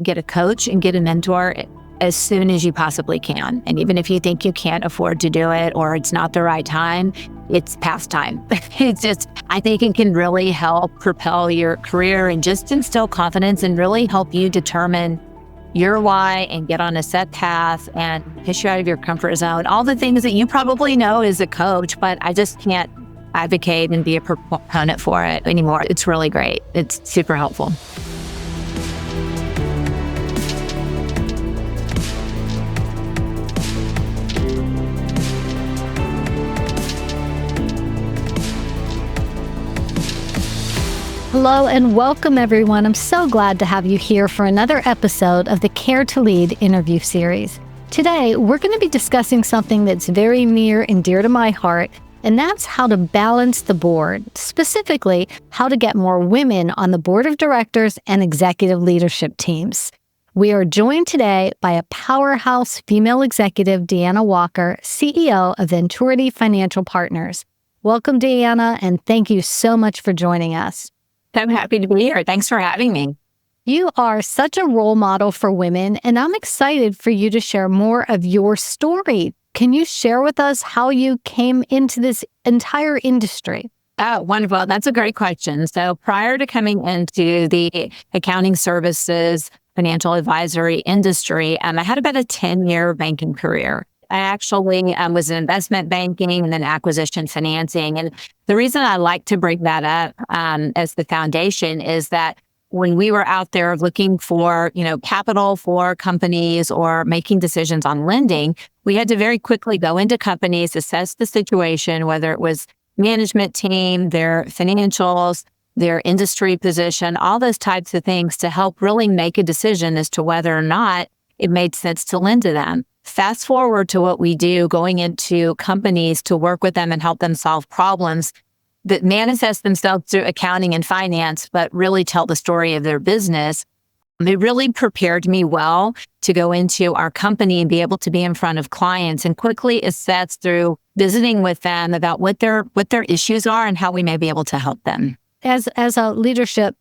get a coach and get a mentor as soon as you possibly can. And even if you think you can't afford to do it or it's not the right time, it's past time. It's just, I think it can really help propel your career and just instill confidence and really help you determine your why and get on a set path and push you out of your comfort zone. All the things that you probably know as a coach, but I just can't advocate and be a proponent for it anymore. It's really great. It's super helpful. Hello and welcome, everyone. I'm so glad to have you here for another episode of the Care to Lead interview series. Today, we're going to be discussing something that's very near and dear to my heart, and that's how to balance the board, specifically how to get more women on the board of directors and executive leadership teams. We are joined today by a powerhouse female executive, Deanna Walker, CEO of Venturity Financial Partners. Welcome, Deanna, and thank you so much for joining us. I'm happy to be here. Thanks for having me. You are such a role model for women, and I'm excited for you to share more of your story. Can you share with us how you came into this entire industry? Oh, wonderful. That's a great question. So prior to coming into the accounting services, financial advisory industry, I had about a 10-year banking career. I actually was in investment banking and then acquisition financing. And the reason I like to bring that up as the foundation is that when we were out there looking for, capital for companies or making decisions on lending, we had to very quickly go into companies, assess the situation, whether it was management team, their financials, their industry position, all those types of things to help really make a decision as to whether or not it made sense to lend to them. Fast forward to what we do, going into companies to work with them and help them solve problems that manifest themselves through accounting and finance, but really tell the story of their business. It really prepared me well to go into our company and be able to be in front of clients and quickly assess through visiting with them about what their issues are and how we may be able to help them. As a leadership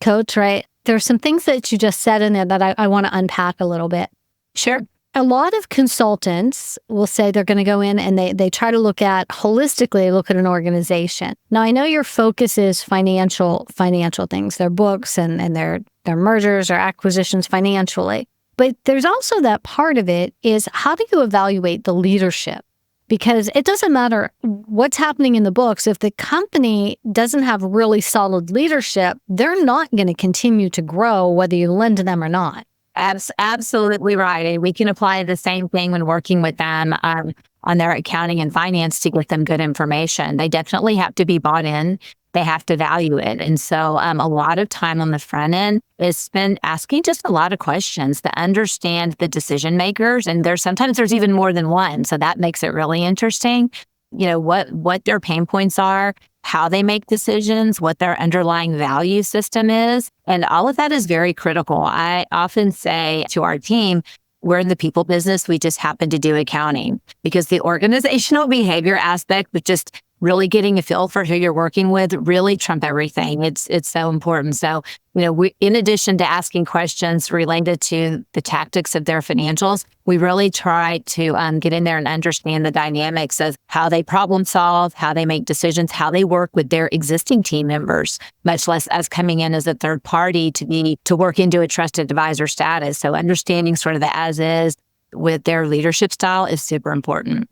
coach, right, there's some things that you just said in there that I want to unpack a little bit. Sure. A lot of consultants will say they're going to go in and they try to look at an organization. Now, I know your focus is financial things, their books and their mergers or acquisitions financially. But there's also that part of it is, how do you evaluate the leadership? Because it doesn't matter what's happening in the books. If the company doesn't have really solid leadership, they're not going to continue to grow whether you lend to them or not. Absolutely right. And we can apply the same thing when working with them on their accounting and finance to get them good information. They definitely have to be bought in. They have to value it. And so a lot of time on the front end is spent asking just a lot of questions to understand the decision makers. And sometimes there's even more than one. So that makes it really interesting. What their pain points are, how they make decisions, what their underlying value system is. And all of that is very critical. I often say to our team, we're in the people business. We just happen to do accounting, because the organizational behavior aspect, but just really getting a feel for who you're working with, really trump everything. It's so important. So, we, in addition to asking questions related to the tactics of their financials, we really try to get in there and understand the dynamics of how they problem solve, how they make decisions, how they work with their existing team members, much less as coming in as a third party to work into a trusted advisor status. So understanding sort of the as is with their leadership style is super important.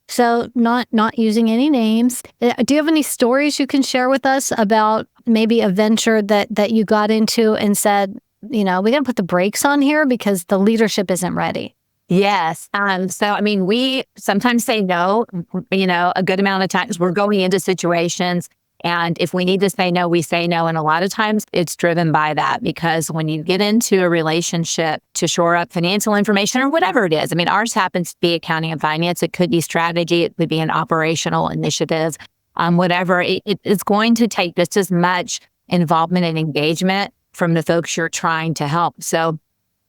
So not using any names. Do you have any stories you can share with us about maybe a venture that you got into and said, we got to put the brakes on here because the leadership isn't ready? Yes. We sometimes say no, a good amount of times we're going into situations, and if we need to say no, we say no. And a lot of times it's driven by that, because when you get into a relationship to shore up financial information or whatever it is, ours happens to be accounting and finance. It could be strategy. It could be an operational initiative, whatever. It's going to take just as much involvement and engagement from the folks you're trying to help. So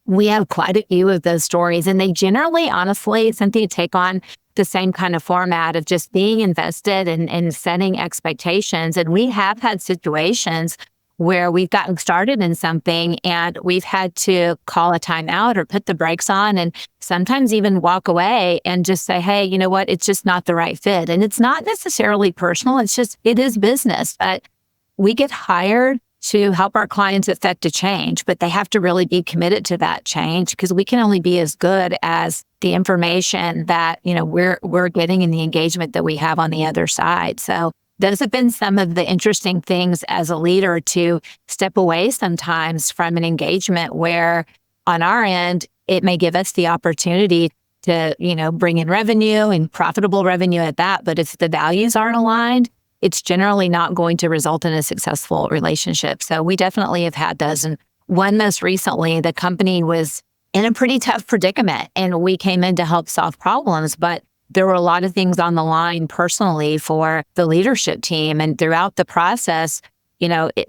we have quite a few of those stories, and they generally, honestly, Cynthia, take on the same kind of format of just being invested and setting expectations. And we have had situations where we've gotten started in something and we've had to call a timeout or put the brakes on and sometimes even walk away and just say, hey, you know what? It's just not the right fit. And it's not necessarily personal. It is business. But we get hired to help our clients effect a change, but they have to really be committed to that change because we can only be as good as the information that, we're getting and the engagement that we have on the other side. So those have been some of the interesting things as a leader to step away sometimes from an engagement where on our end, it may give us the opportunity to, bring in revenue and profitable revenue at that. But if the values aren't aligned, it's generally not going to result in a successful relationship. So we definitely have had those. And one most recently, the company was in a pretty tough predicament and we came in to help solve problems, but there were a lot of things on the line personally for the leadership team. And throughout the process,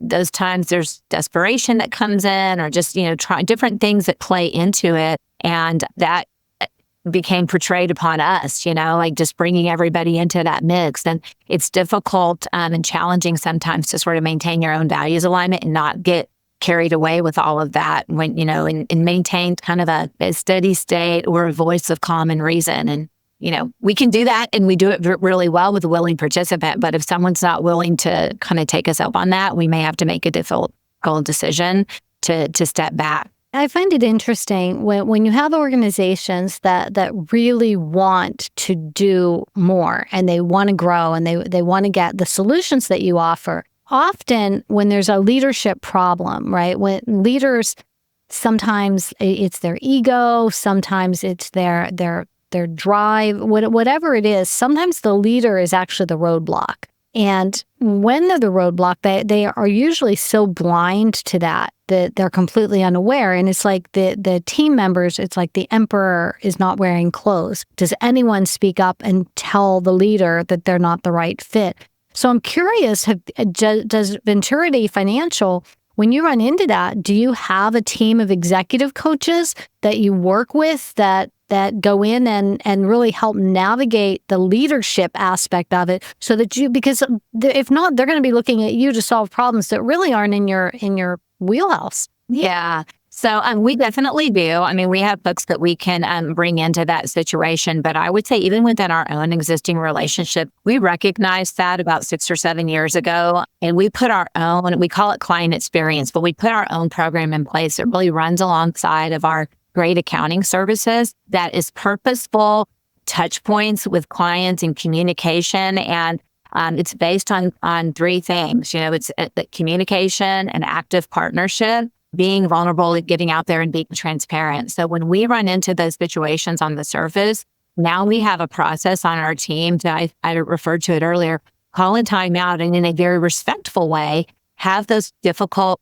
those times there's desperation that comes in or just, try different things that play into it. And that became portrayed upon us, like just bringing everybody into that mix. And it's difficult and challenging sometimes to sort of maintain your own values alignment and not get carried away with all of that when, and maintain kind of a steady state or a voice of common reason. And we can do that and we do it really well with a willing participant. But if someone's not willing to kind of take us up on that, we may have to make a difficult decision to step back. I find it interesting when you have organizations that really want to do more and they want to grow and they want to get the solutions that you offer. Often when there's a leadership problem, right? When leaders, sometimes it's their ego, sometimes it's their drive, whatever it is, sometimes the leader is actually the roadblock. And when they're the roadblock, they are usually so blind to that they're completely unaware. And it's like the team members, it's like the emperor is not wearing clothes. Does anyone speak up and tell the leader that they're not the right fit? So I'm curious, does Venturity Financial, when you run into that, do you have a team of executive coaches that you work with that go in and really help navigate the leadership aspect of it so that because if not, they're going to be looking at you to solve problems that really aren't in your wheelhouse. Yeah. So we definitely do. I mean, we have folks that we can bring into that situation. But I would say even within our own existing relationship, we recognized that about 6 or 7 years ago. And we put our own, we call it client experience, but we put our own program in place that really runs alongside of our great accounting services that is purposeful touch points with clients and communication. And it's based on 3 things. It's the communication, an active partnership, being vulnerable, getting out there and being transparent. So when we run into those situations on the surface, now we have a process on our team I referred to it earlier, call a timeout and in a very respectful way, have those difficult,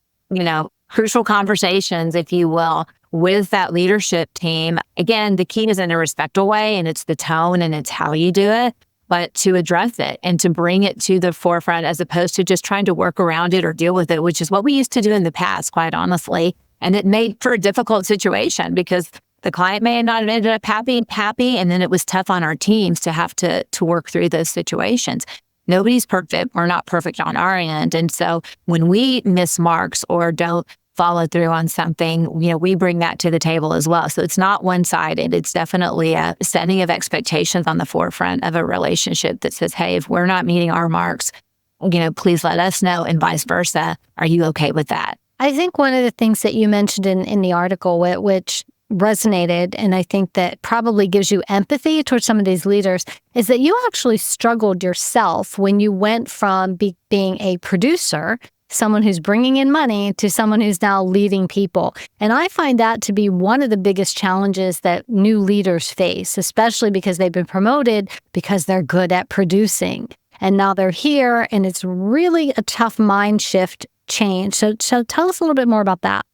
crucial conversations, if you will, with that leadership team. Again, the key is in a respectful way and it's the tone and it's how you do it, but to address it and to bring it to the forefront as opposed to just trying to work around it or deal with it, which is what we used to do in the past, quite honestly. And it made for a difficult situation because the client may not have ended up happy, and then it was tough on our teams to have to work through those situations. Nobody's perfect. We're not perfect on our end. And so when we miss marks or don't follow through on something, we bring that to the table as well. So it's not one-sided. It's definitely a setting of expectations on the forefront of a relationship that says, hey, if we're not meeting our marks, please let us know, and vice versa. Are you okay with that? I think one of the things that you mentioned in the article, which resonated, and I think that probably gives you empathy towards some of these leaders, is that you actually struggled yourself when you went from being a producer, someone who's bringing in money, to someone who's now leading people. And I find that to be one of the biggest challenges that new leaders face, especially because they've been promoted because they're good at producing. And now they're here, and it's really a tough mind shift change. So tell us a little bit more about that.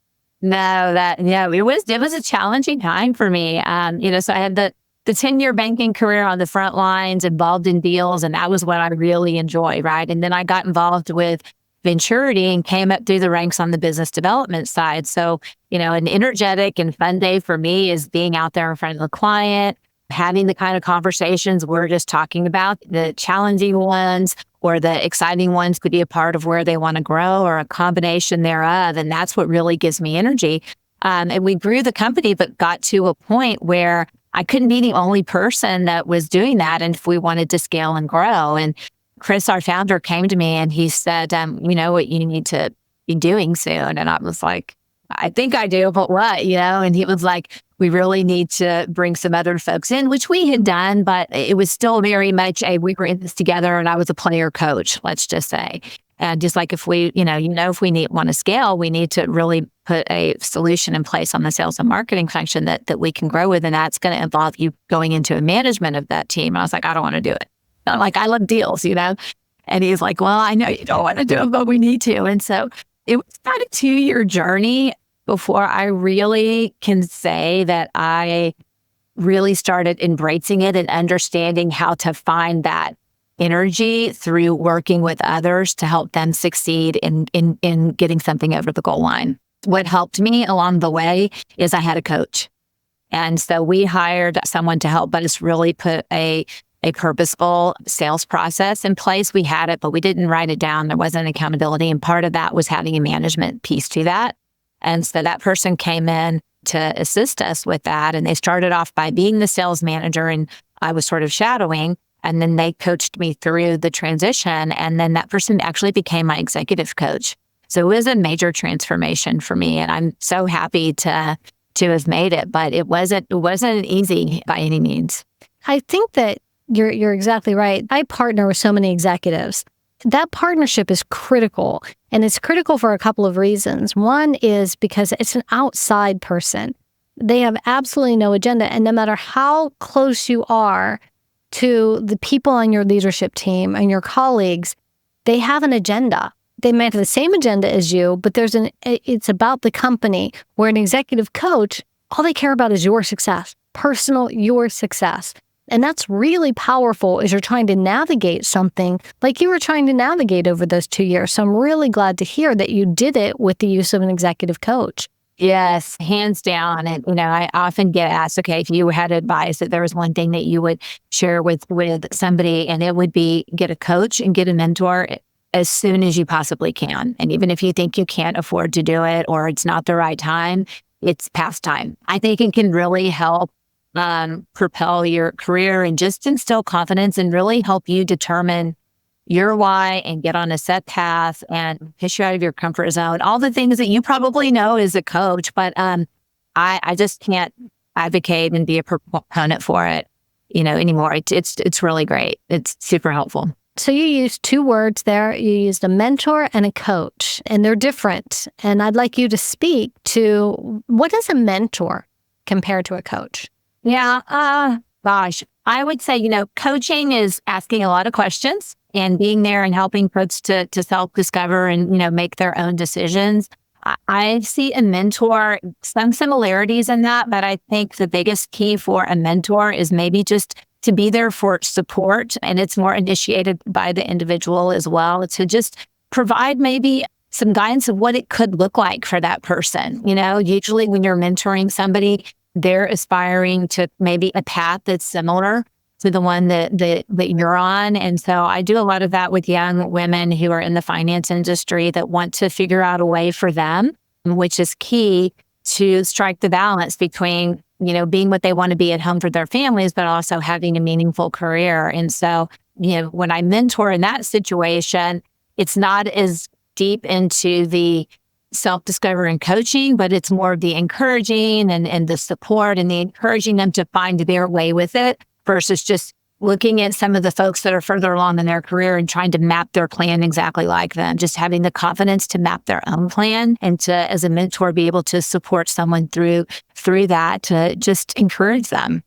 It was a challenging time for me. So I had the 10-year banking career on the front lines, involved in deals, and that was what I really enjoyed, right? And then I got involved with Venturity and came up through the ranks on the business development side. So, an energetic and fun day for me is being out there in front of the client, having the kind of conversations we're just talking about, the challenging ones, or the exciting ones could be a part of where they want to grow or a combination thereof. And that's what really gives me energy. And we grew the company, but got to a point where I couldn't be the only person that was doing that. And if we wanted to scale and grow, and Chris, our founder, came to me and he said, you know what you need to be doing soon. And I was like, I think I do, but what, And he was like, we really need to bring some other folks in, which we had done, but it was still very much we were in this together and I was a player coach, let's just say. And just like if we, if we want to scale, we need to really put a solution in place on the sales and marketing function that we can grow with. And that's going to involve you going into a management of that team. And I was like, I don't want to do it. I'm like, I love deals, And he's like, well, I know you don't want to do it, but we need to. And so it was about a 2-year journey before I really can say that I really started embracing it and understanding how to find that energy through working with others to help them succeed in getting something over the goal line. What helped me along the way is I had a coach. And so we hired someone to help us really put a purposeful sales process in place. We had it, but we didn't write it down. There wasn't accountability. And part of that was having a management piece to that. And so that person came in to assist us with that. And they started off by being the sales manager, and I was sort of shadowing. And then they coached me through the transition. And then that person actually became my executive coach. So it was a major transformation for me. And I'm so happy to have made it, but it wasn't easy by any means. I think that you're exactly right. I partner with so many executives. That partnership is critical, and it's critical for a couple of reasons. One is because it's an outside person. They have absolutely no agenda, and no matter how close you are to the people on your leadership team and your colleagues, they have an agenda. They might have the same agenda as you, but it's about the company, where an executive coach, all they care about is your success, your success. And that's really powerful as you're trying to navigate something like you were trying to navigate over those 2 years. So I'm really glad to hear that you did it with the use of an executive coach. Yes, hands down. And, I often get asked, okay, if you had advice that there was one thing that you would share with somebody, and it would be get a coach and get a mentor as soon as you possibly can. And even if you think you can't afford to do it or it's not the right time, it's past time. I think it can really help propel your career and just instill confidence and really help you determine your why and get on a set path and push you out of your comfort zone. All the things that you probably know as a coach, but I just can't advocate and be a proponent for it, anymore. It's really great. It's super helpful. So you used 2 words there. You used a mentor and a coach, and they're different. And I'd like you to speak to, what is a mentor compared to a coach? Yeah, gosh, I would say, coaching is asking a lot of questions and being there and helping folks to self-discover and, make their own decisions. I see a mentor, some similarities in that, but I think the biggest key for a mentor is maybe just to be there for support. And it's more initiated by the individual as well, to just provide maybe some guidance of what it could look like for that person. Usually when you're mentoring somebody, they're aspiring to maybe a path that's similar to the one that you're on. And so I do a lot of that with young women who are in the finance industry that want to figure out a way for them, which is key to strike the balance between, being what they want to be at home for their families, but also having a meaningful career. And so, when I mentor in that situation, it's not as deep into the self-discovery and coaching, but it's more of the encouraging and the support and the encouraging them to find their way with it versus just looking at some of the folks that are further along in their career and trying to map their plan exactly like them, just having the confidence to map their own plan and to, as a mentor, be able to support someone through that, to just encourage them.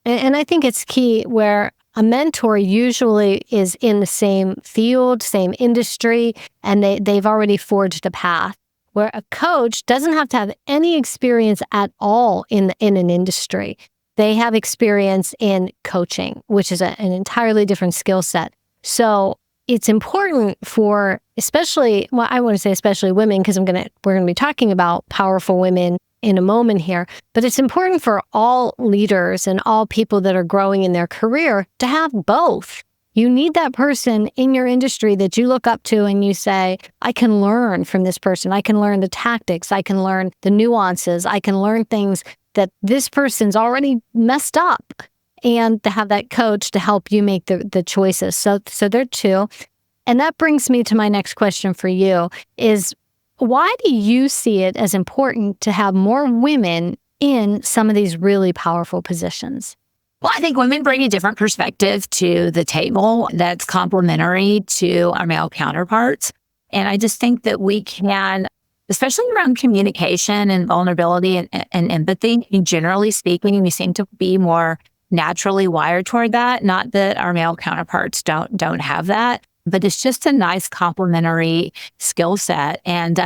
And I think it's key where a mentor usually is in the same field, same industry, and they've already forged a path. Where a coach doesn't have to have any experience at all in an industry. They have experience in coaching, which is an entirely different skill set. So it's important for especially women, because we're going to be talking about powerful women in a moment here, but it's important for all leaders and all people that are growing in their career to have both. You need that person in your industry that you look up to and you say, I can learn from this person. I can learn the tactics. I can learn the nuances. I can learn things that this person's already messed up, and to have that coach to help you make the choices. So there are two. And that brings me to my next question for you is, why do you see it as important to have more women in some of these really powerful positions? Well, I think women bring a different perspective to the table that's complementary to our male counterparts. And I just think that we can, especially around communication and vulnerability and empathy, generally speaking, we seem to be more naturally wired toward that. Not that our male counterparts don't have that, but it's just a nice complementary skill set. And,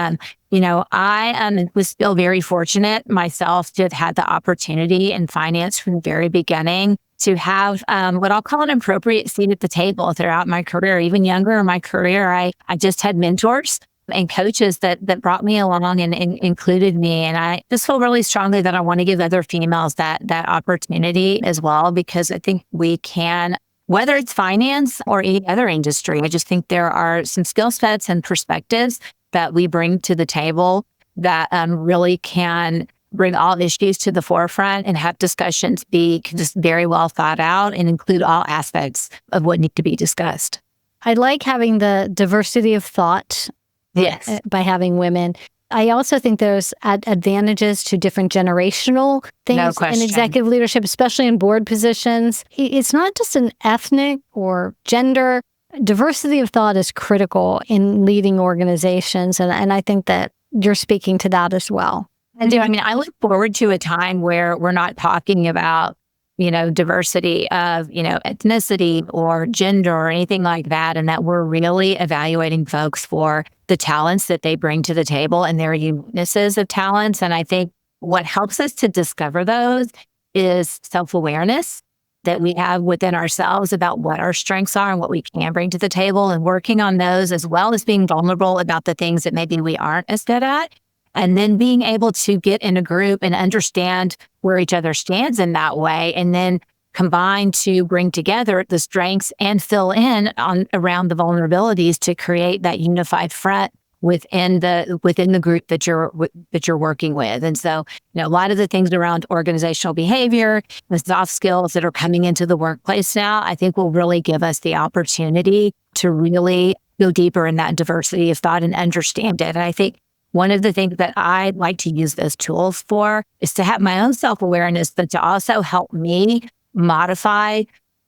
I was still very fortunate myself to have had the opportunity in finance from the very beginning to have what I'll call an appropriate seat at the table throughout my career. Even younger in my career, I just had mentors and coaches that brought me along and included me. And I just feel really strongly that I want to give other females that opportunity as well, because I think we can, whether it's finance or any other industry, I just think there are some skill sets and perspectives that we bring to the table that really can bring all issues to the forefront and have discussions be just very well thought out and include all aspects of what need to be discussed. I like having the diversity of thought. Yes. By having women. I also think there's advantages to different generational things in executive leadership, especially in board positions. It's not just an ethnic or gender. Diversity of thought is critical in leading organizations. And I think that you're speaking to that as well. I do. I mean, I look forward to a time where we're not talking about, diversity of, ethnicity or gender or anything like that, and that we're really evaluating folks for the talents that they bring to the table and their uniquenesses of talents. And I think what helps us to discover those is self-awareness that we have within ourselves about what our strengths are and what we can bring to the table, and working on those, as well as being vulnerable about the things that maybe we aren't as good at. And then being able to get in a group and understand where each other stands in that way, and then combine to bring together the strengths and fill in around the vulnerabilities to create that unified front within the group that you're working with. And so, a lot of the things around organizational behavior, the soft skills that are coming into the workplace now, I think will really give us the opportunity to really go deeper in that diversity of thought and understand it. And I think one of the things that I like to use those tools for is to have my own self-awareness, but to also help me modify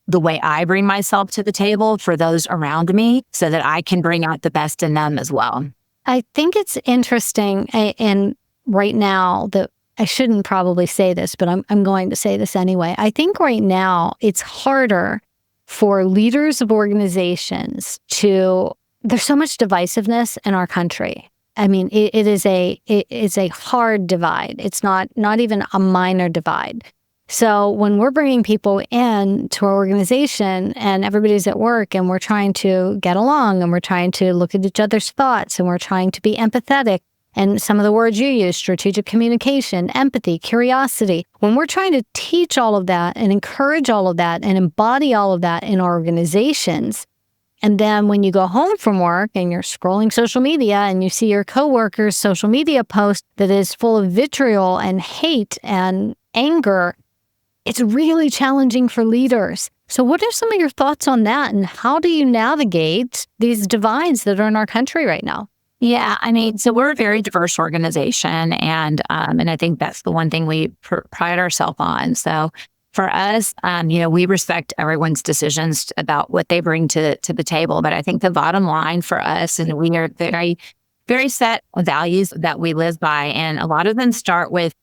the way I bring myself to the table for those around me so that I can bring out the best in them as well. I think it's interesting, and right now, that I shouldn't probably say this, but I'm going to say this anyway. I think right now it's harder for leaders of organizations there's so much divisiveness in our country. I mean, it is a hard divide. It's not even a minor divide. So when we're bringing people in to our organization and everybody's at work and we're trying to get along and we're trying to look at each other's thoughts and we're trying to be empathetic, and some of the words you use, strategic communication, empathy, curiosity, when we're trying to teach all of that and encourage all of that and embody all of that in our organizations, and then when you go home from work and you're scrolling social media and you see your coworker's social media post that is full of vitriol and hate and anger, it's really challenging for leaders. So what are some of your thoughts on that, and how do you navigate these divides that are in our country right now? Yeah, I mean, so we're a very diverse organization, and I think that's the one thing we pride ourselves on. So for us, we respect everyone's decisions about what they bring to the table. But I think the bottom line for us, and we are very, very set values that we live by, and a lot of them start with,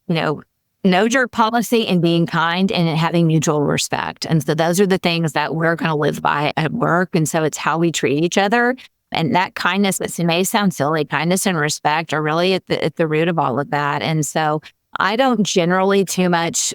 no jerk policy and being kind and having mutual respect. And so those are the things that we're going to live by at work. And so it's how we treat each other. And that kindness, that may sound silly, kindness and respect are really at the root of all of that. And so I don't generally too much,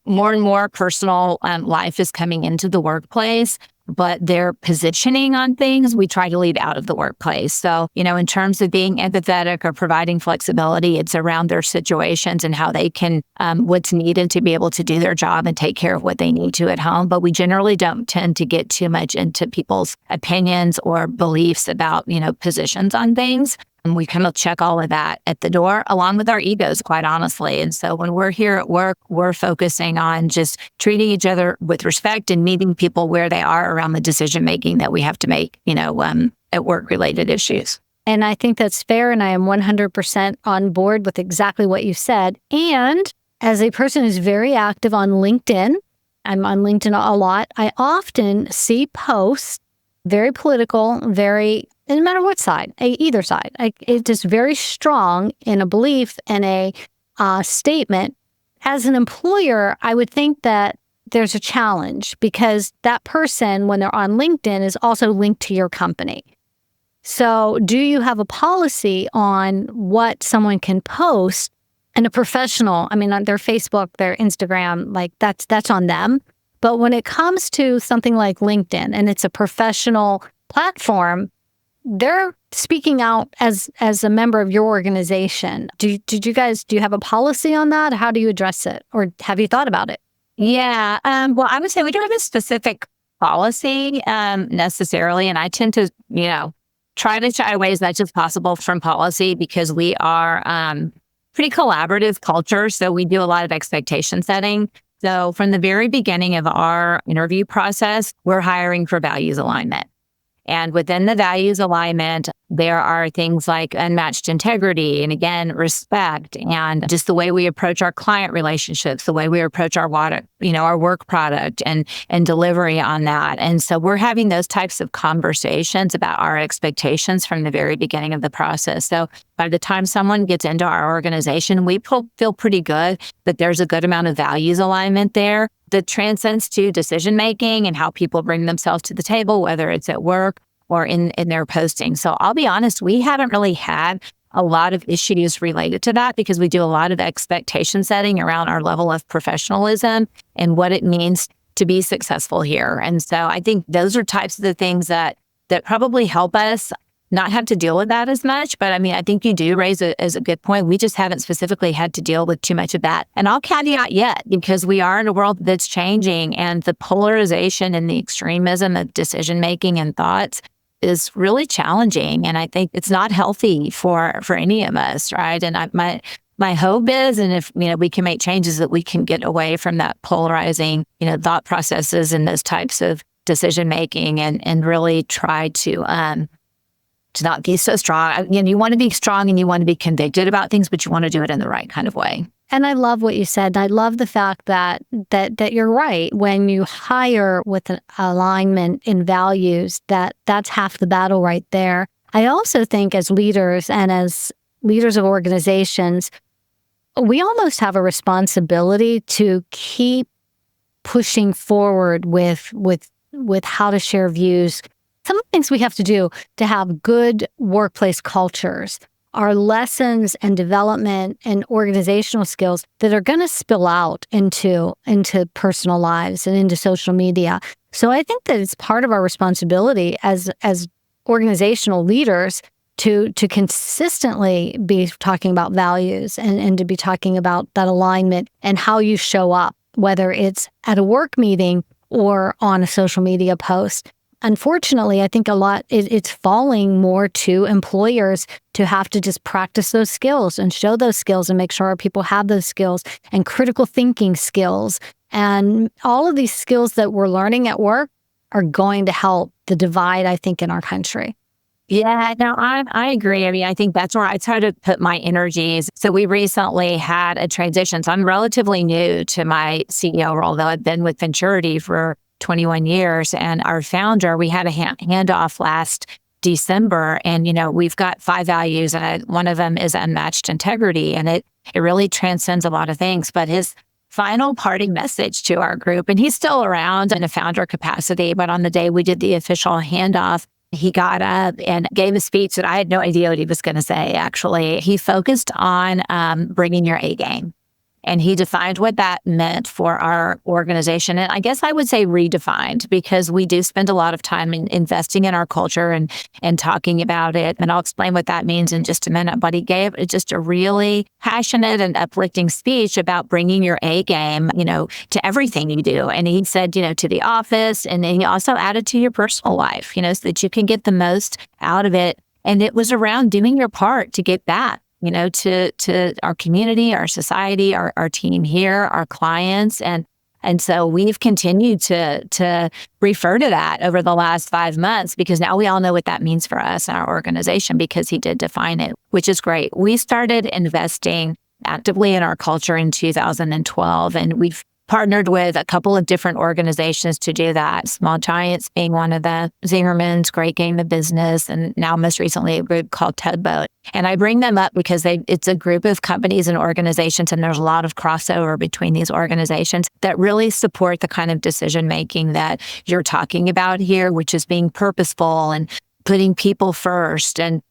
more and more personal life is coming into the workplace. but their positioning on things, we try to lead out of the workplace. So, in terms of being empathetic or providing flexibility, it's around their situations and how they can, what's needed to be able to do their job and take care of what they need to at home. But we generally don't tend to get too much into people's opinions or beliefs about, positions on things. And we kind of check all of that at the door, along with our egos, quite honestly. And so when we're here at work, we're focusing on just treating each other with respect and meeting people where they are around the decision making that we have to make, at work-related issues. And I think that's fair. And I am 100% on board with exactly what you said. And as a person who's very active on LinkedIn, I'm on LinkedIn a lot, I often see posts, very political, no matter what side, either side. It's just very strong in a belief and a statement. As an employer, I would think that there's a challenge because that person, when they're on LinkedIn, is also linked to your company. So do you have a policy on what someone can post and a professional, on their Facebook, their Instagram, like that's on them. But when it comes to something like LinkedIn and it's a professional platform, they're speaking out as a member of your organization. Do you have a policy on that? How do you address it? Or have you thought about it? Yeah. Well, I would say we don't have a specific policy necessarily. And I tend to, try to shy away as much as possible from policy because we are pretty collaborative culture. So we do a lot of expectation setting. So from the very beginning of our interview process, we're hiring for values alignment. And within the values alignment, there are things like unmatched integrity and, again, respect, and just the way we approach our client relationships, the way we approach our work product and delivery on that. And so we're having those types of conversations about our expectations from the very beginning of the process. So by the time someone gets into our organization, we feel pretty good that there's a good amount of values alignment there that transcends to decision making and how people bring themselves to the table, whether it's at work or in their posting. So I'll be honest, we haven't really had a lot of issues related to that because we do a lot of expectation setting around our level of professionalism and what it means to be successful here. And so I think those are types of the things that probably help us not have to deal with that as much. But I think you do raise as a good point. We just haven't specifically had to deal with too much of that. And I'll caveat yet, because we are in a world that's changing and the polarization and the extremism of decision-making and thoughts is really challenging. And I think it's not healthy for any of us, right? And my hope is, and if we can make changes, that we can get away from that polarizing, thought processes and those types of decision-making and really try to not be so strong. You want to be strong and you want to be convicted about things, but you want to do it in the right kind of way. And I love what you said. I love the fact that you're right. When you hire with an alignment in values, that's half the battle right there. I also think as leaders and as leaders of organizations, we almost have a responsibility to keep pushing forward with how to share views. Some of the things we have to do to have good workplace cultures are lessons and development and organizational skills that are going to spill out into personal lives and into social media. So I think that it's part of our responsibility as organizational leaders to consistently be talking about values and to be talking about that alignment and how you show up, whether it's at a work meeting or on a social media post. Unfortunately, I think a lot, it's falling more to employers to have to just practice those skills and show those skills and make sure our people have those skills and critical thinking skills. And all of these skills that we're learning at work are going to help the divide, I think, in our country. Yeah, no, I agree. I think that's where I try to put my energies. So we recently had a transition. So I'm relatively new to my CEO role, though I've been with Venturity for 21 years. And our founder, we had a handoff last December. And, we've got 5 values, and one of them is unmatched integrity. And it really transcends a lot of things. But his final parting message to our group, and he's still around in a founder capacity, but on the day we did the official handoff, he got up and gave a speech that I had no idea what he was going to say, actually. He focused on bringing your A game. And he defined what that meant for our organization. And I guess I would say redefined, because we do spend a lot of time in investing in our culture and talking about it. And I'll explain what that means in just a minute. But he gave just a really passionate and uplifting speech about bringing your A game, to everything you do. And he said, to the office. And then he also added to your personal life, so that you can get the most out of it. And it was around doing your part to get back, to our community, our society, our team here, our clients. And so we've continued to refer to that over the last 5 months, because now we all know what that means for us and our organization, because he did define it, which is great. We started investing actively in our culture in 2012, and we've partnered with a couple of different organizations to do that. Small Giants being one of the, Zingerman's, Great Game of Business, and now most recently a group called Tugboat. And I bring them up because it's a group of companies and organizations, and there's a lot of crossover between these organizations that really support the kind of decision making that you're talking about here, which is being purposeful and putting people first and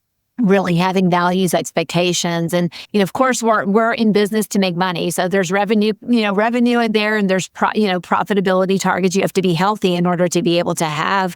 really having values, expectations. And, of course, we're in business to make money. So there's revenue in there, and there's, profitability targets. You have to be healthy in order to be able to have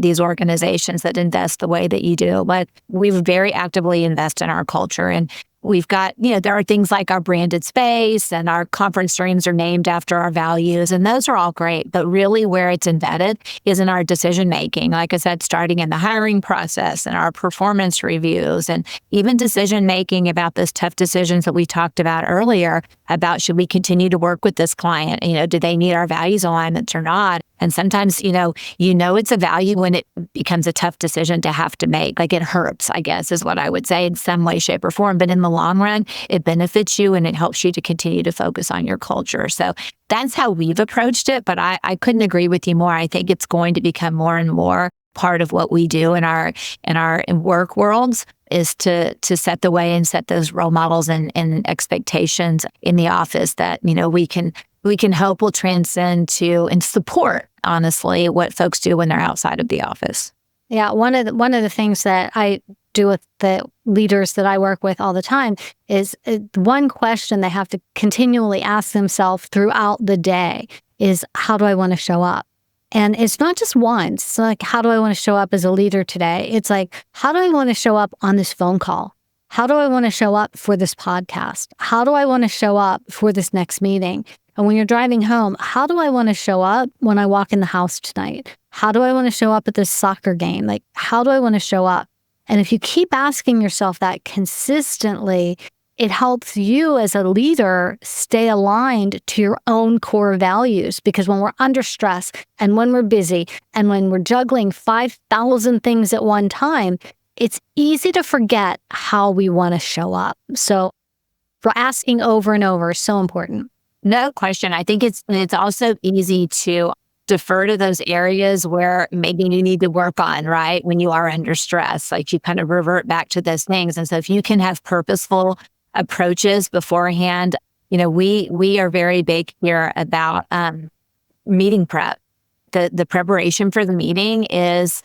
these organizations that invest the way that you do. But we very actively invest in our culture. And we've got, there are things like our branded space, and our conference rooms are named after our values. And those are all great. But really where it's embedded is in our decision making. Like I said, starting in the hiring process and our performance reviews, and even decision making about those tough decisions that we talked about earlier about, should we continue to work with this client? Do they need our values alignments or not? And sometimes, it's a value when it becomes a tough decision to have to make. Like, it hurts, I guess, is what I would say, in some way, shape, or form. But in the long run, it benefits you, and it helps you to continue to focus on your culture. So that's how we've approached it. But I couldn't agree with you more. I think it's going to become more and more part of what we do in our work worlds, is to set the way and set those role models and expectations in the office that, we can hope will transcend to and support, honestly, what folks do when they're outside of the office. Yeah, one of the things that I do with the leaders that I work with all the time is one question they have to continually ask themselves throughout the day is, how do I want to show up? And it's not just once. It's like, how do I want to show up as a leader today? It's like, how do I want to show up on this phone call? How do I want to show up for this podcast? How do I want to show up for this next meeting? And when you're driving home, how do I want to show up when I walk in the house tonight? How do I want to show up at this soccer game? Like, how do I want to show up? And if you keep asking yourself that consistently, it helps you as a leader stay aligned to your own core values. Because when we're under stress, and when we're busy, and when we're juggling 5,000 things at one time, it's easy to forget how we want to show up. So for asking over and over is so important. No question. I think it's also easy to defer to those areas where maybe you need to work on, right? When you are under stress, like, you kind of revert back to those things. And so if you can have purposeful approaches beforehand, we are very big here about meeting prep. The preparation for the meeting is,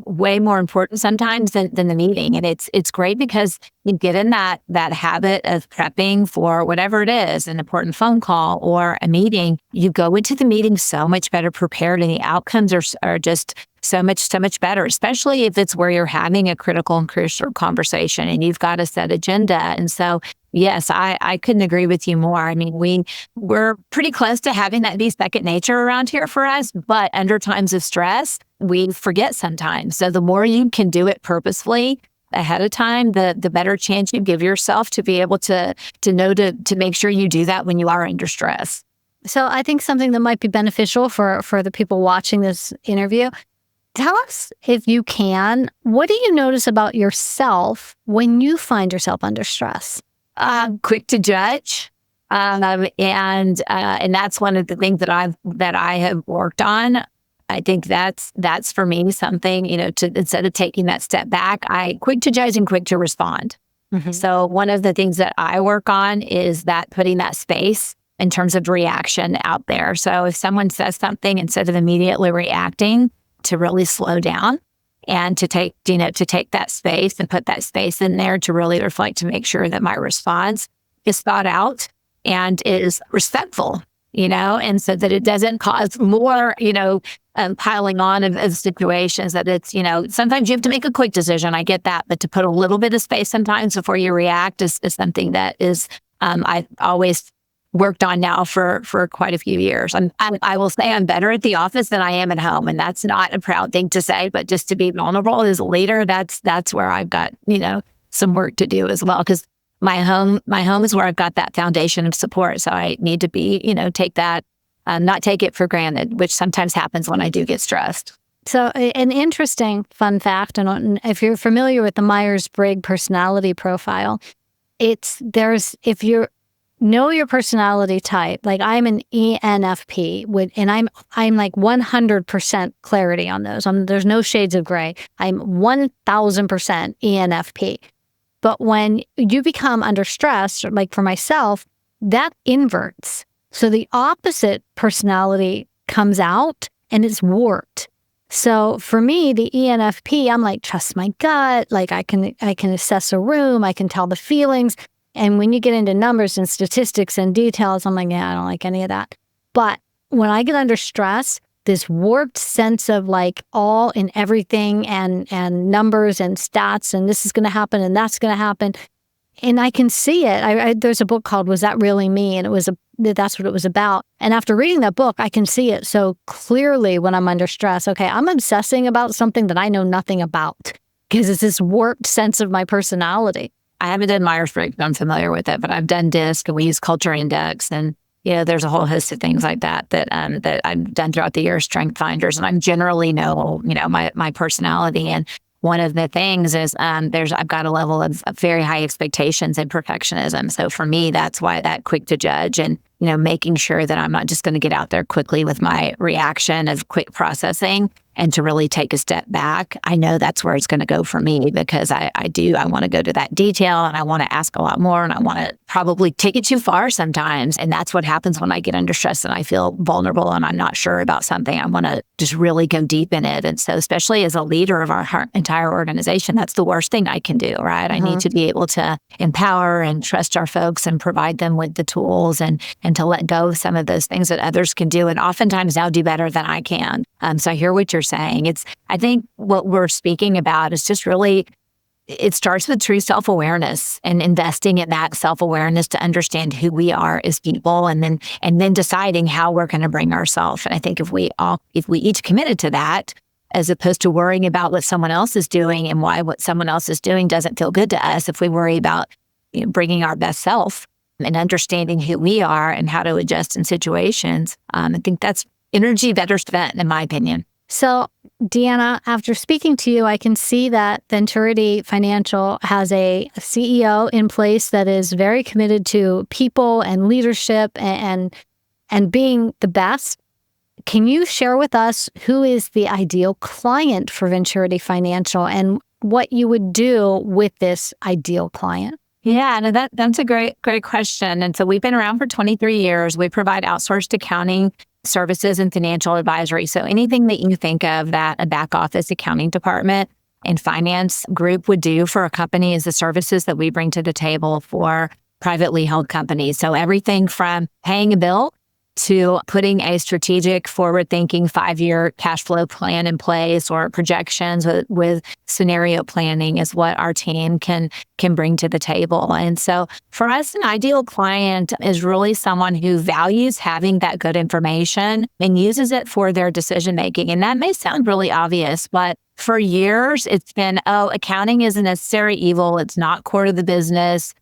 way more important sometimes than the meeting. And it's great because you get in that habit of prepping for whatever it is, an important phone call or a meeting. You go into the meeting so much better prepared, and the outcomes are just so much better, especially if it's where you're having a critical and crucial conversation and you've got a set agenda. And so, yes, I couldn't agree with you more. I mean, we're pretty close to having that be second nature around here for us, but under times of stress, we forget sometimes. So the more you can do it purposefully ahead of time, the better chance you give yourself to be able to know to make sure you do that when you are under stress. So I think something that might be beneficial for the people watching this interview, tell us, if you can, what do you notice about yourself when you find yourself under stress? Quick to judge. And that's one of the things that I have worked on. I think that's for me something, to, instead of taking that step back, I quick to judge and quick to respond. Mm-hmm. So one of the things that I work on is that putting that space in terms of reaction out there. So if someone says something, instead of immediately reacting, to really slow down and to take that space and put that space in there to really reflect, to make sure that my response is thought out and is respectful, and so that it doesn't cause more, piling on of situations that it's, sometimes you have to make a quick decision. I get that. But to put a little bit of space sometimes before you react is something that is, I've always worked on now for quite a few years. I will say I'm better at the office than I am at home. And that's not a proud thing to say, but just to be vulnerable as a leader, that's where I've got, some work to do as well. Because my home is where I've got that foundation of support. So I need to be, take that, not take it for granted, which sometimes happens when I do get stressed. So an interesting fun fact, and if you're familiar with the Myers-Briggs personality profile, if you know your personality type, like I'm an ENFP, and I'm like 100% clarity on those. There's no shades of gray. I'm 1000% ENFP. But when you become under stress, like for myself, that inverts. So the opposite personality comes out and it's warped. So for me, the ENFP, I'm like, trust my gut. Like I can assess a room. I can tell the feelings. And when you get into numbers and statistics and details, I'm like, yeah, I don't like any of that. But when I get under stress, this warped sense of like all and everything and numbers and stats and this is going to happen and that's going to happen. And I can see it. There's a book called Was That Really Me? And that's what it was about. And after reading that book, I can see it so clearly when I'm under stress. Okay, I'm obsessing about something that I know nothing about because it's this warped sense of my personality. I haven't done Myers-Briggs, I'm familiar with it, but I've done DISC and we use Culture Index. And there's a whole host of things like that I've done throughout the years, strength finders, and I generally know, my personality. And one of the things is I've got a level of very high expectations and perfectionism. So for me, that's why that quick to judge and, making sure that I'm not just going to get out there quickly with my reaction of quick processing and to really take a step back. I know that's where it's going to go for me because I want to go to that detail and I want to ask a lot more and I want to probably take it too far sometimes. And that's what happens when I get under stress and I feel vulnerable and I'm not sure about something. I want to just really go deep in it. And so especially as a leader of our entire organization, that's the worst thing I can do, right? I need to be able to empower and trust our folks and provide them with the tools and to let go of some of those things that others can do. And oftentimes they'll do better than I can. So I hear what you're saying. I think what we're speaking about is just really, it starts with true self-awareness and investing in that self-awareness to understand who we are as people and then deciding how we're going to bring ourselves. And I think if we each committed to that, as opposed to worrying about what someone else is doing and why what someone else is doing doesn't feel good to us, if we worry about bringing our best self and understanding who we are and how to adjust in situations, I think that's energy better spent, in my opinion. So, Deanna, after speaking to you, I can see that Venturity Financial has a CEO in place that is very committed to people and leadership and being the best. Can you share with us who is the ideal client for Venturity Financial and what you would do with this ideal client? Yeah, no, that's a great question. And so we've been around for 23 years. We provide outsourced accounting services and financial advisory. So anything that you think of that a back office accounting department and finance group would do for a company is the services that we bring to the table for privately held companies. So everything from paying a bill to putting a strategic, forward-thinking 5-year cash flow plan in place or projections with scenario planning is what our team can bring to the table. And so for us, an ideal client is really someone who values having that good information and uses it for their decision-making. And that may sound really obvious, but for years, it's been, accounting is a necessary evil. It's not core to the business.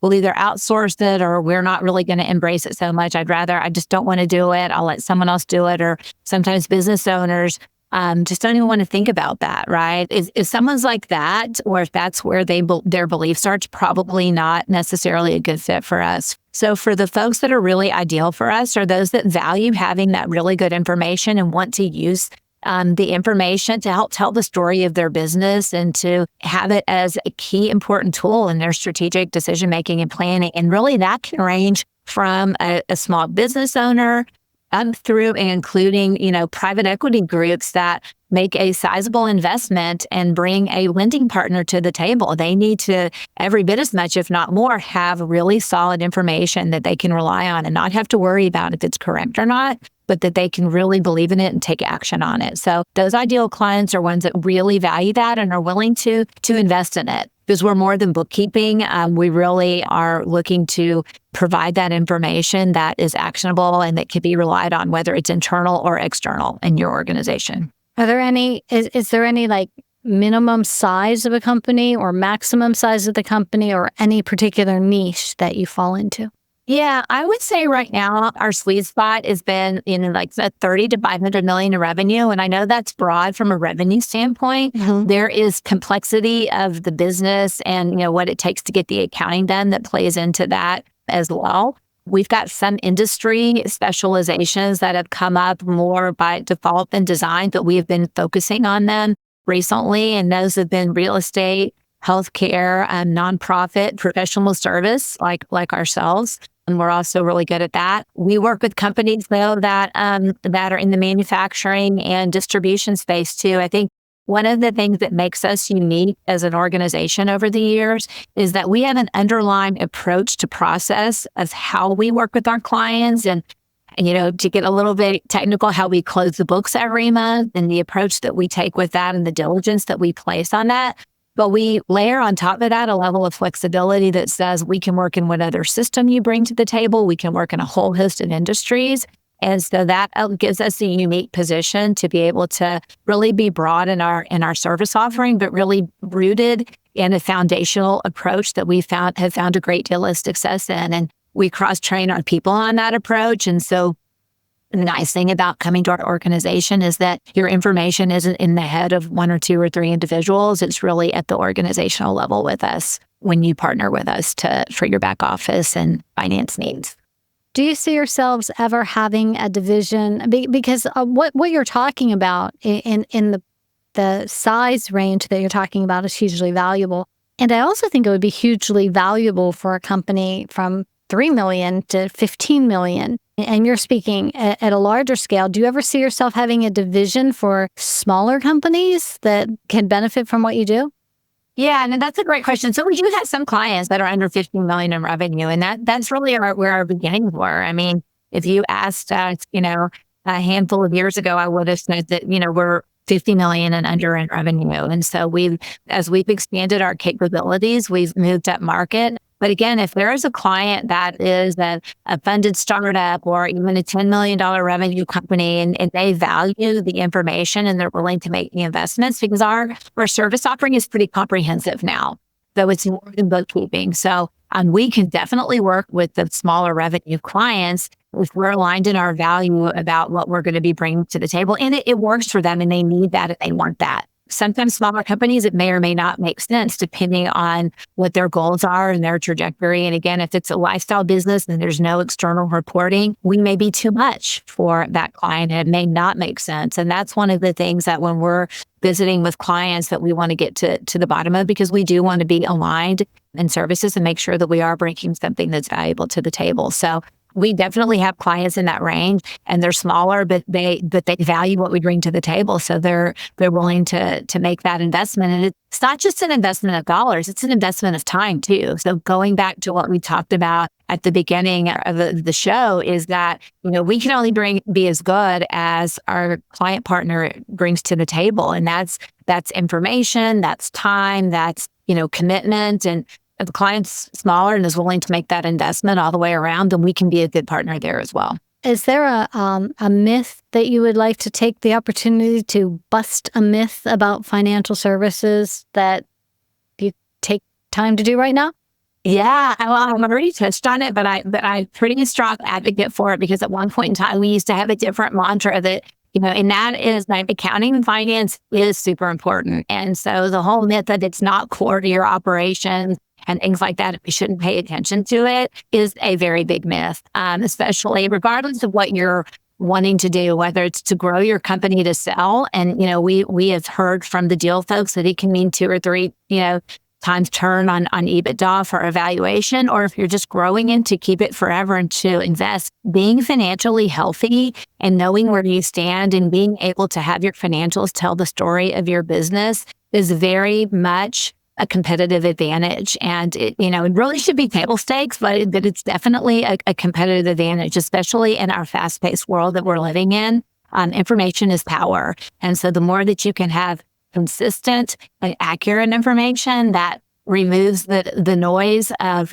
We'll either outsource it or we're not really going to embrace it so much. I just don't want to do it. I'll let someone else do it. Or sometimes business owners just don't even want to think about that, right? If someone's like that, or if that's where their beliefs are, it's probably not necessarily a good fit for us. So for the folks that are really ideal for us are those that value having that really good information and want to use the information to help tell the story of their business and to have it as a key important tool in their strategic decision-making and planning. And really that can range from a small business owner up through and including, private equity groups that make a sizable investment and bring a lending partner to the table. They need to, every bit as much, if not more, have really solid information that they can rely on and not have to worry about if it's correct or not, but that they can really believe in it and take action on it. So those ideal clients are ones that really value that and are willing to invest in it. Because we're more than bookkeeping. We really are looking to provide that information that is actionable and that can be relied on, whether it's internal or external in your organization. Are there any, is there any like minimum size of a company or maximum size of the company or any particular niche that you fall into? Yeah, I would say right now our sweet spot has been in like the 30 to 500 million in revenue. And I know that's broad from a revenue standpoint. There is complexity of the business and, what it takes to get the accounting done that plays into that as well. We've got some industry specializations that have come up more by default than design, but we have been focusing on them recently. And those have been real estate, healthcare, nonprofit, professional service like ourselves. And we're also really good at that. We work with companies, though, that are in the manufacturing and distribution space, too. I think one of the things that makes us unique as an organization over the years is that we have an underlying approach to process of how we work with our clients and to get a little bit technical, how we close the books every month and the approach that we take with that and the diligence that we place on that. But we layer on top of that a level of flexibility that says we can work in whatever system you bring to the table. We can work in a whole host of industries. And so that gives us a unique position to be able to really be broad in our service offering, but really rooted in a foundational approach that we have found a great deal of success in. And we cross-train our people on that approach. And so the nice thing about coming to our organization is that your information isn't in the head of one or two or three individuals. It's really at the organizational level with us when you partner with us for your back office and finance needs. Do you see yourselves ever having a division? Because what you're talking about in the size range that you're talking about is hugely valuable. And I also think it would be hugely valuable for a company from 3 million to 15 million. And you're speaking at a larger scale. Do you ever see yourself having a division for smaller companies that can benefit from what you do? Yeah, and that's a great question. So we do have some clients that are under 15 million in revenue, and that's really where our beginnings were. I mean, if you asked us, a handful of years ago, I would have said that, we're 50 million and under in revenue. And so as we've expanded our capabilities, we've moved up market. But again, if there is a client that is a funded startup or even a $10 million revenue company and they value the information and they're willing to make the investments, because our service offering is pretty comprehensive now, though it's more than bookkeeping. So we can definitely work with the smaller revenue clients if we're aligned in our value about what we're going to be bringing to the table. And it works for them and they need that and they want that. Sometimes smaller companies, it may or may not make sense depending on what their goals are and their trajectory. And again, if it's a lifestyle business and there's no external reporting, we may be too much for that client. It may not make sense. And that's one of the things that when we're visiting with clients that we want to get to the bottom of, because we do want to be aligned in services and make sure that we are bringing something that's valuable to the table. So we definitely have clients in that range, and they're smaller, but they value what we bring to the table. So they're willing to make that investment. And it's not just an investment of dollars, it's an investment of time too. So going back to what we talked about at the beginning of the show is that, we can only be as good as our client partner brings to the table. And that's information, that's time, that's, commitment. And if the client's smaller and is willing to make that investment all the way around, then we can be a good partner there as well. Is there a myth that you would like to take the opportunity to bust a myth about financial services that you take time to do right now? Yeah, I've already touched on it, but I'm pretty strong advocate for it, because at one point in time, we used to have a different mantra that, and that is that accounting and finance is super important. And so the whole myth that it's not core to your operations and things like that, if we shouldn't pay attention to it, is a very big myth, especially regardless of what you're wanting to do, whether it's to grow your company to sell. And, we have heard from the deal folks that it can mean 2 or 3, times turn on EBITDA for evaluation, or if you're just growing in to keep it forever and to invest, being financially healthy and knowing where you stand and being able to have your financials tell the story of your business is very much a competitive advantage. And it really should be table stakes, but it's definitely a competitive advantage, especially in our fast-paced world that we're living in. Information is power. And so the more that you can have consistent and accurate information that removes the noise of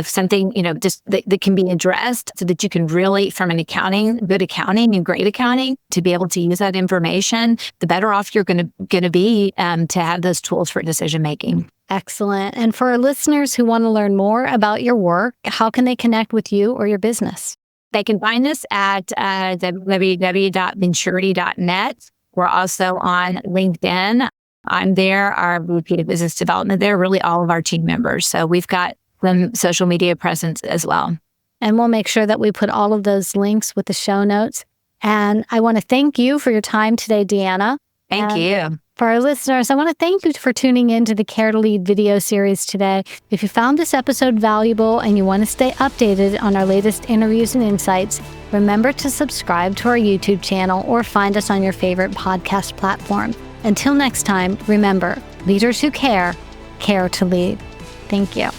something, just that can be addressed, so that you can really, from an good accounting and great accounting, to be able to use that information, the better off you're going to be to have those tools for decision making. Excellent. And for our listeners who want to learn more about your work, how can they connect with you or your business? They can find us at www.venturity.net. We're also on LinkedIn. I'm there, our VP of Business Development there, really all of our team members. So we've got some social media presence as well. And we'll make sure that we put all of those links with the show notes. And I want to thank you for your time today, Deanna. Thank you. For our listeners, I want to thank you for tuning in to the Care to Lead video series today. If you found this episode valuable and you want to stay updated on our latest interviews and insights, remember to subscribe to our YouTube channel or find us on your favorite podcast platform. Until next time, remember, leaders who care to lead. Thank you.